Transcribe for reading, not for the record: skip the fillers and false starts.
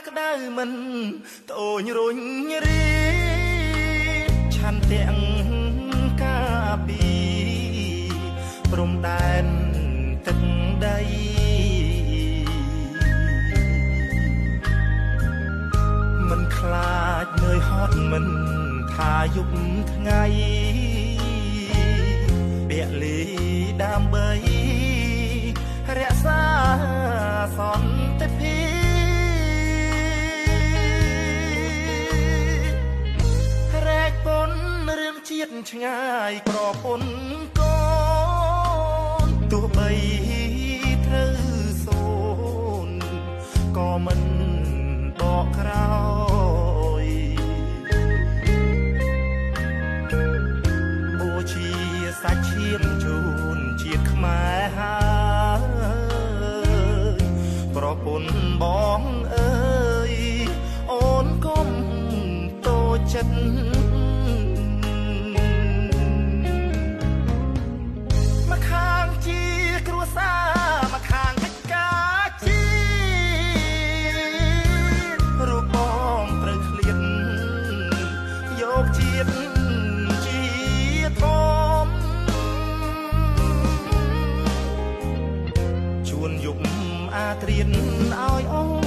ក្តៅមិនតូចរុញរីឆាន់ទាំងកាពីព្រំដែនទឹកដីមិនខ្លាចនឿយហត់មិនថាយប់ថ្ងៃពលីដើម្បីរក្សាសន្តិភាពរែកពុនរឿងជាតិឆ្ងាយក្រពុនកូនទោះបីត្រូវសូនក៏មិនបកក្រោយបូជាសាច់ឈាមជូនជាតិខ្មែរហើយប្រពន្ធបងអើយអូនកុំតូចចិត្តមកខាងជាគ្រួសារមកខាងកិច្ចការជាតិរូបបងត្រូវឃ្លាតយកជាតិជាធំជួនយប់អាត្រៀនឲ្យអូ